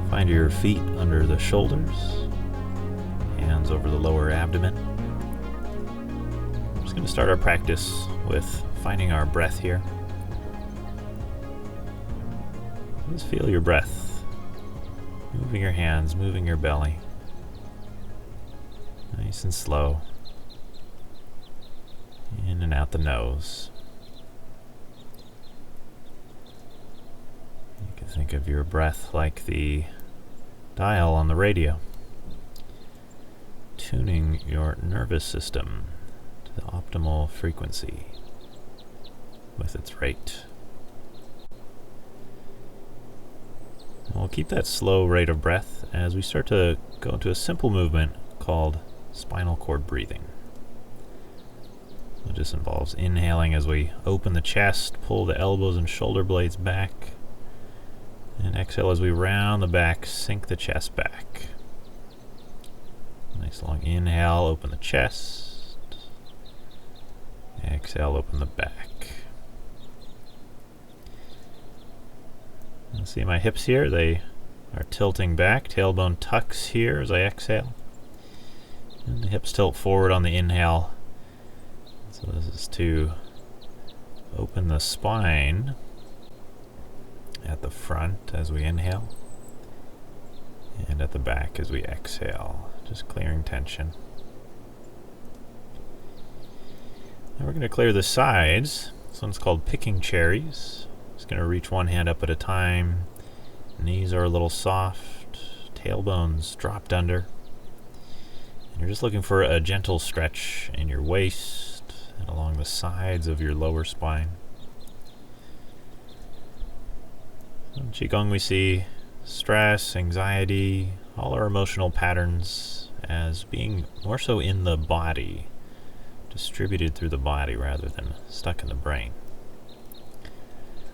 Find your feet under the shoulders, hands over the lower abdomen. We're just going to start our practice with finding our breath here. Just feel your breath, moving your hands, moving your belly. Nice and slow. In and out the nose. You can think of your breath like the dial on the radio, tuning your nervous system to the optimal frequency with its rate. And we'll keep that slow rate of breath as we start to go into a simple movement called spinal cord breathing. It just involves inhaling as we open the chest, pull the elbows and shoulder blades back, and exhale as we round the back, sink the chest back. Nice long inhale, open the chest. Exhale, open the back. You see my hips here, they are tilting back. Tailbone tucks here as I exhale. And the hips tilt forward on the inhale. So this is to open the spine at the front as we inhale, and at the back as we exhale, just clearing tension. Now we're going to clear the sides. This one's called picking cherries. Just going to reach one hand up at a time. Knees are a little soft, tailbones dropped under. And you're just looking for a gentle stretch in your waist and along the sides of your lower spine. In Qigong we see stress, anxiety, all our emotional patterns as being more so in the body, distributed through the body rather than stuck in the brain.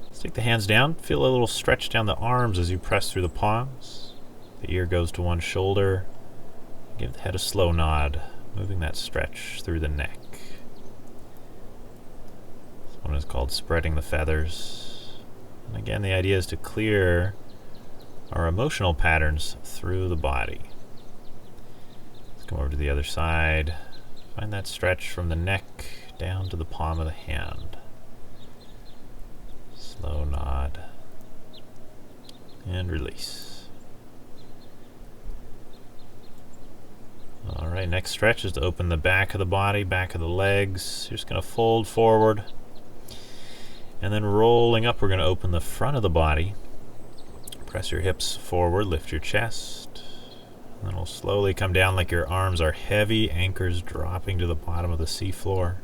Let's take the hands down, feel a little stretch down the arms as you press through the palms. The ear goes to one shoulder. Give the head a slow nod, moving that stretch through the neck. This one is called spreading the feathers. And again, the idea is to clear our emotional patterns through the body. Let's come over to the other side. Find that stretch from the neck down to the palm of the hand. Slow nod. And release. Alright, next stretch is to open the back of the body, back of the legs. You're just going to fold forward. And then rolling up, we're going to open the front of the body. Press your hips forward, lift your chest. And then we'll slowly come down like your arms are heavy anchors dropping to the bottom of the seafloor.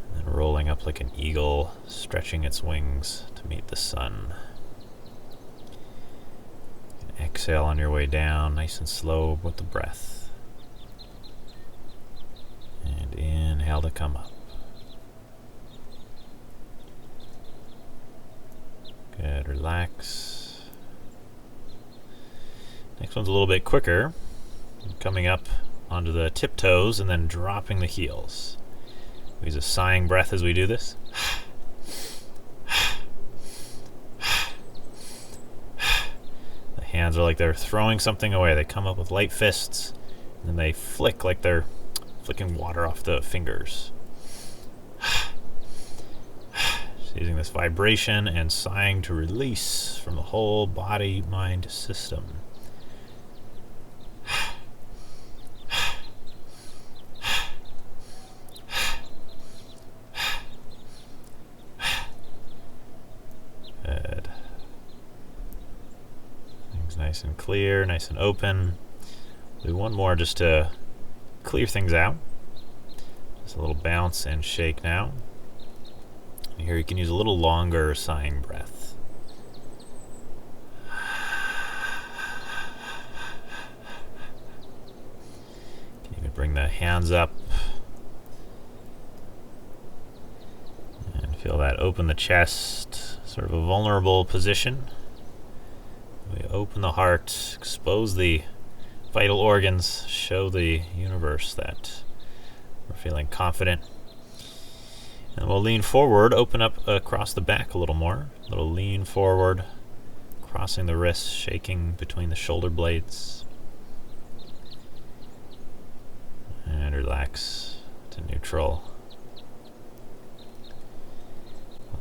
And then rolling up like an eagle, stretching its wings to meet the sun. And exhale on your way down, nice and slow with the breath. And inhale to come up. Good, relax. Next one's a little bit quicker. Coming up onto the tiptoes and then dropping the heels. We use a sighing breath as we do this. The hands are like they're throwing something away. They come up with light fists, and then they flick like they're flicking water off the fingers. Using this vibration and sighing to release from the whole body-mind system. Good. Things nice and clear, nice and open. Do one more just to clear things out. Just a little bounce and shake now. Here you can use a little longer sighing breath. bring the hands up. And feel that open the chest, sort of a vulnerable position. We open the heart, expose the vital organs, show the universe that we're feeling confident. And we'll lean forward, open up across the back a little more. A little lean forward, crossing the wrists, shaking between the shoulder blades. And relax to neutral.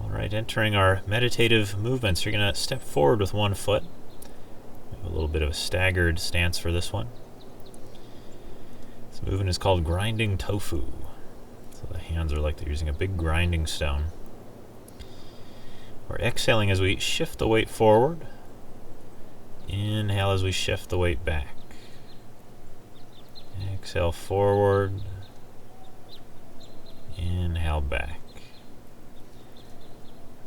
Alright, entering our meditative movements. You're going to step forward with one foot. A little bit of a staggered stance for this one. This movement is called grinding tofu. So the hands are like they're using a big grinding stone. We're exhaling as we shift the weight forward. Inhale as we shift the weight back. Exhale forward. Inhale back.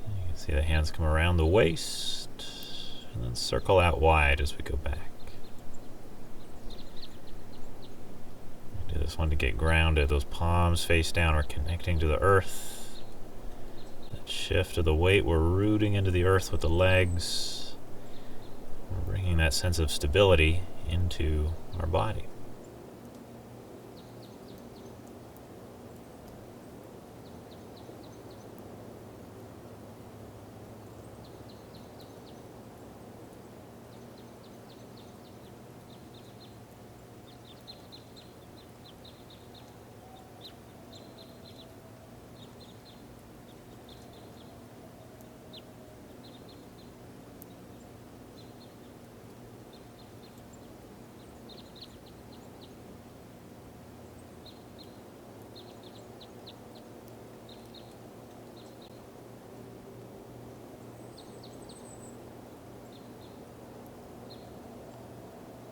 You can see the hands come around the waist. And then circle out wide as we go back. Do this one to get grounded. Those palms face down. We're connecting to the earth. That shift of the weight, we're rooting into the earth with the legs. We're bringing that sense of stability into our body.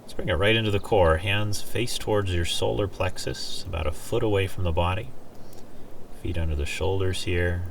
Let's bring it right into the core. Hands face towards your solar plexus, about a foot away from the body. Feet under the shoulders here.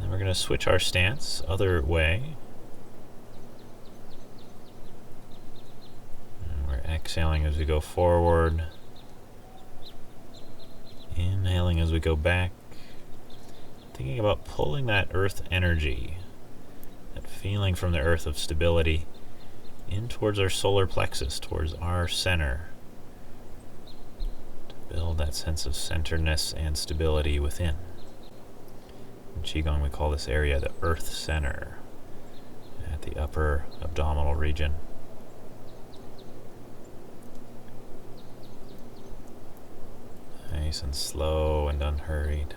We're going to switch our stance, other way. And we're exhaling as we go forward. Inhaling as we go back. Thinking about pulling that earth energy, that feeling from the earth of stability, in towards our solar plexus, towards our center. To build that sense of centeredness and stability within. In Qigong, we call this area the Earth Center, at the upper abdominal region. Nice and slow and unhurried.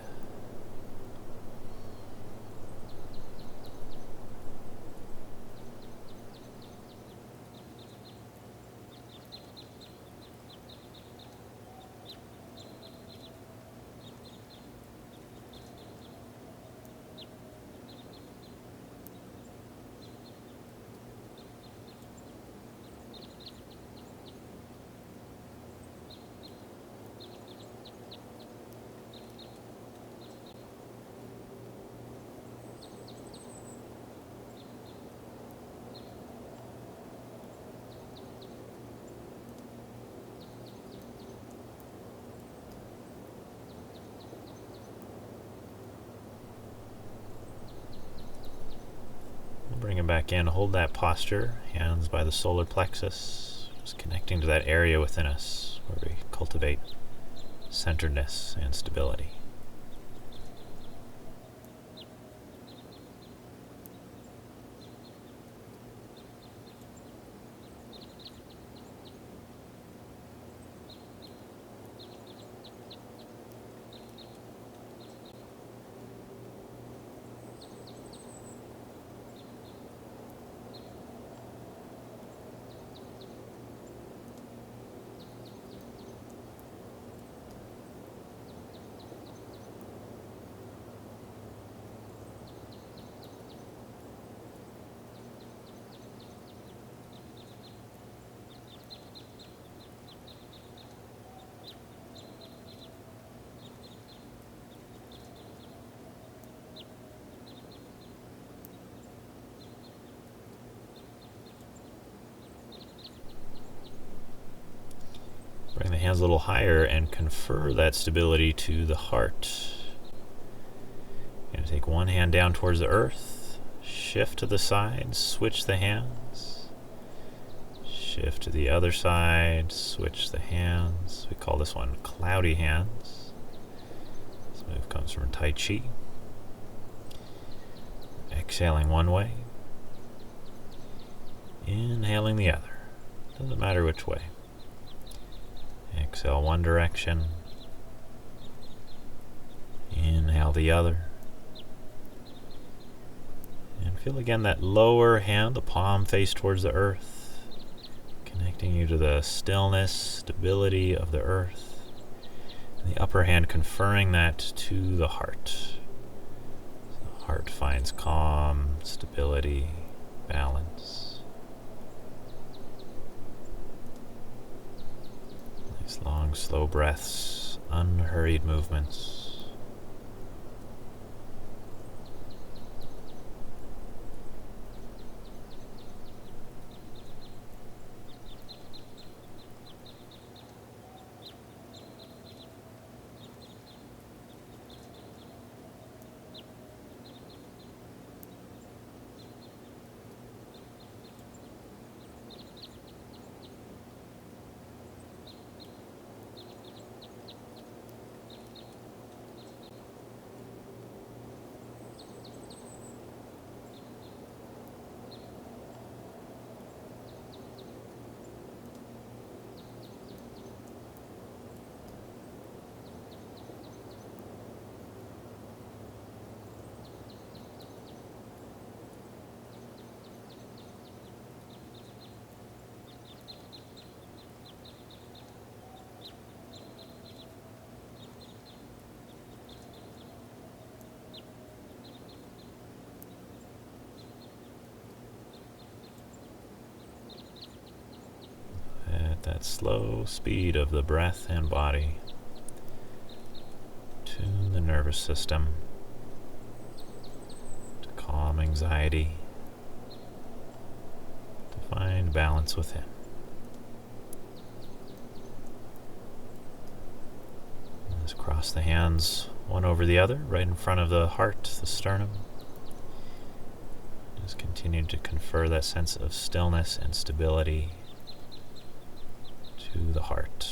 Bring it back in, hold that posture, hands by the solar plexus, just connecting to that area within us where we cultivate centeredness and stability. hands a little higher and confer that stability to the heart. You're going to take one hand down towards the earth, shift to the side, switch the hands, shift to the other side, switch the hands. We call this one cloudy hands. This move comes from Tai Chi. Exhaling one way, inhaling the other. Doesn't matter which way. Exhale one direction, inhale the other. And feel again that lower hand, the palm face towards the earth, connecting you to the stillness, stability of the earth. And the upper hand conferring that to the heart. So the heart finds calm, stability, balance. Nice long, slow breaths, unhurried movements. That slow speed of the breath and body. Tune the nervous system to calm anxiety, to find balance within. Just cross the hands one over the other, right in front of the heart, the sternum. Just continue to confer that sense of stillness and stability to the heart.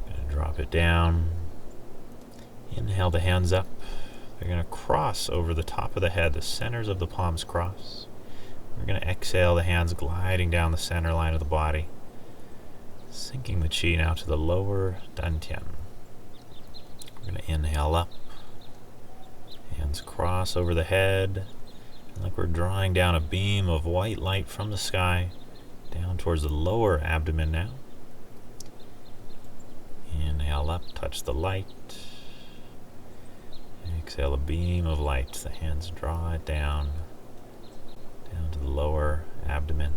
Gonna drop it down. Inhale the hands up. They're going to cross over the top of the head. The centers of the palms cross. We're going to exhale the hands gliding down the center line of the body, sinking the chi now to the lower dantian. We're going to inhale up. Hands cross over the head, like we're drawing down a beam of white light from the sky down towards the lower abdomen now. Inhale up, touch the light. Exhale a beam of light. The hands draw it down to the lower abdomen.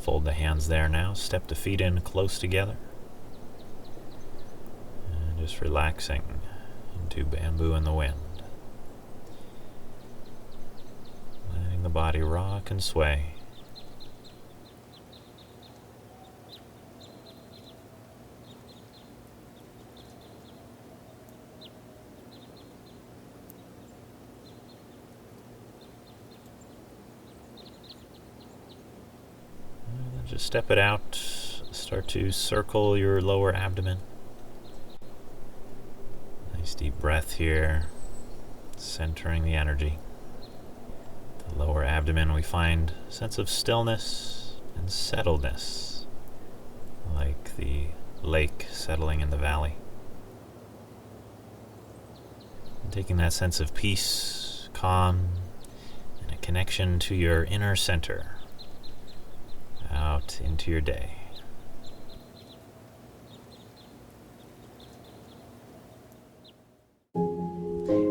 Fold the hands there now. Step the feet in close together. And just relaxing into bamboo in the wind. Letting the body rock and sway. Just step it out. Start to circle your lower abdomen. Nice deep breath here, centering the energy. The lower abdomen, we find a sense of stillness and settledness, like the lake settling in the valley. And taking that sense of peace, calm, and a connection to your inner center out into your day.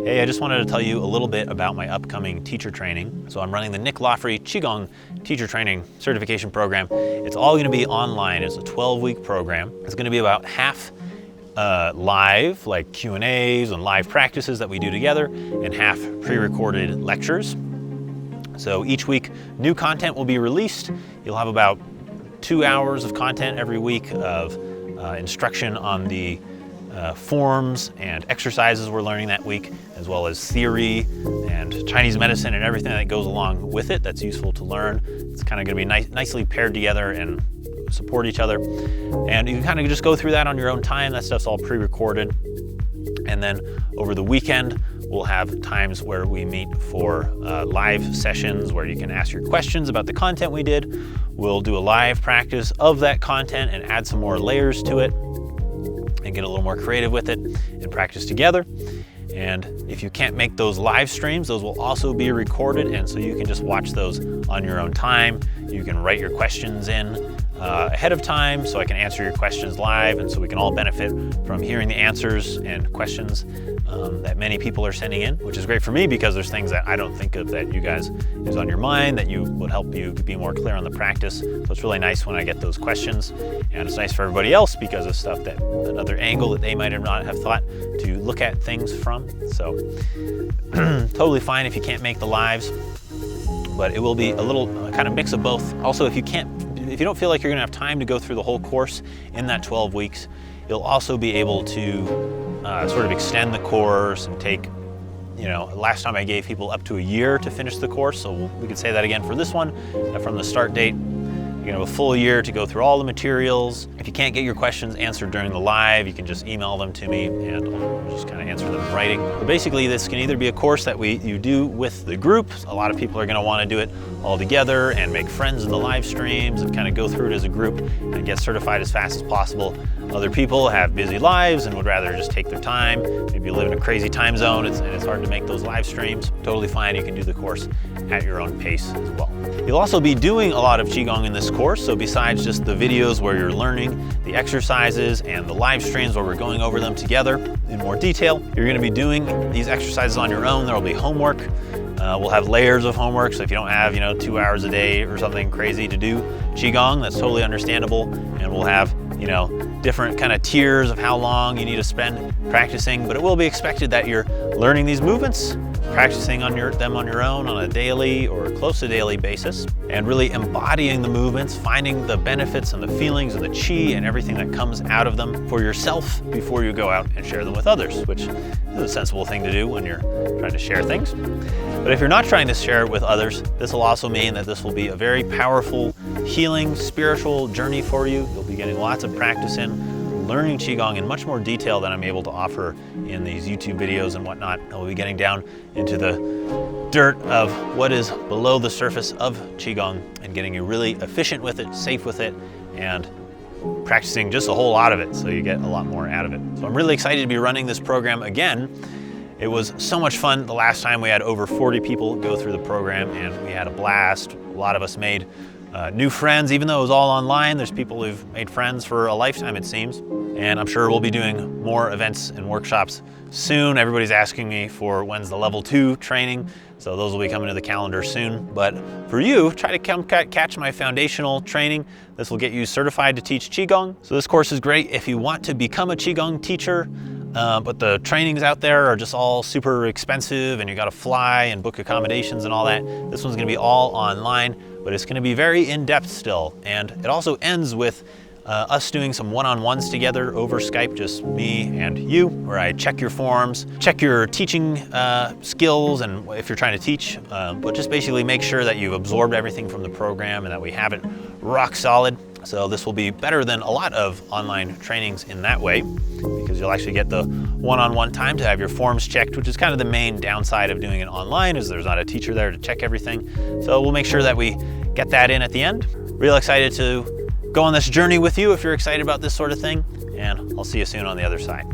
Hey, I just wanted to tell you a little bit about my upcoming teacher training. So I'm running the Nick Lawfrey Qigong Teacher Training Certification Program. It's all going to be online. It's a 12-week program. It's going to be about half live, like Q&As and live practices that we do together, and half pre-recorded lectures. So each week, new content will be released. You'll have about 2 hours of content every week of instruction on the forms and exercises we're learning that week, as well as theory and Chinese medicine and everything that goes along with it that's useful to learn. It's kind of going to be nicely paired together and support each other. And you can kind of just go through that on your own time. That stuff's all pre-recorded. And then over the weekend, we'll have times where we meet for live sessions where you can ask your questions about the content we did. We'll do a live practice of that content and add some more layers to it and get a little more creative with it and practice together. And if you can't make those live streams, those will also be recorded, and so you can just watch those on your own time. You can write your questions in ahead of time so I can answer your questions live, and so we can all benefit from hearing the answers and questions that many people are sending in, which is great for me because there's things that I don't think of that you guys is on your mind that you would help you be more clear on the practice. So it's really nice when I get those questions, and it's nice for everybody else because of stuff that another angle that they might have not have thought to look at things from. So totally fine if you can't make the lives, but it will be a little kind of mix of both. Also, if you don't feel like you're gonna have time to go through the whole course in that 12 weeks, you'll also be able to sort of extend the course and take, last time I gave people up to a year to finish the course, so we could say that again for this one. From the start date, you're gonna have a full year to go through all the materials. If you can't get your questions answered during the live, you can just email them to me and I'll just kind of answer them in writing. But basically, this can either be a course that you do with the group. A lot of people are gonna wanna do it all together and make friends in the live streams and kind of go through it as a group and get certified as fast as possible. Other people have busy lives and would rather just take their time. Maybe you live in a crazy time zone and it's hard to make those live streams. Totally fine, you can do the course at your own pace as well. You'll also be doing a lot of Qigong in this course, so besides just the videos where you're learning the exercises and the live streams where we're going over them together in more detail, you're going to be doing these exercises on your own. There will be homework. We'll have layers of homework, so if you don't have 2 hours a day or something crazy to do Qigong, that's totally understandable. And we'll have different kind of tiers of how long you need to spend practicing, but it will be expected that you're learning these movements, practicing them on your own on a daily or close to daily basis, and really embodying the movements, finding the benefits and the feelings and the chi and everything that comes out of them for yourself before you go out and share them with others, which is a sensible thing to do when you're trying to share things. But if you're not trying to share it with others, this will also mean that this will be a very powerful, healing, spiritual journey for you. You'll be getting lots of practice in, learning Qigong in much more detail than I'm able to offer in these YouTube videos and whatnot. And we'll be getting down into the dirt of what is below the surface of Qigong and getting you really efficient with it, safe with it, and practicing just a whole lot of it so you get a lot more out of it. So I'm really excited to be running this program again. It was so much fun the last time. We had over 40 people go through the program and we had a blast. A lot of us made new friends, even though it was all online. There's people who've made friends for a lifetime, it seems. And I'm sure we'll be doing more events and workshops soon. Everybody's asking me for when's the level 2 training. So those will be coming to the calendar soon. But for you, try to come catch my foundational training. This will get you certified to teach Qigong. So this course is great if you want to become a Qigong teacher, but the trainings out there are just all super expensive and you gotta fly and book accommodations and all that. This one's gonna be all online, but it's gonna be very in-depth still. And it also ends with us doing some one-on-ones together over Skype, just me and you, where I check your forms, check your teaching skills, and if you're trying to teach, but just basically make sure that you've absorbed everything from the program and that we have it rock solid. So this will be better than a lot of online trainings in that way, because you'll actually get the one-on-one time to have your forms checked, which is kind of the main downside of doing it online, is there's not a teacher there to check everything. So we'll make sure that we get that in at the end. Real excited to go on this journey with you if you're excited about this sort of thing, and I'll see you soon on the other side.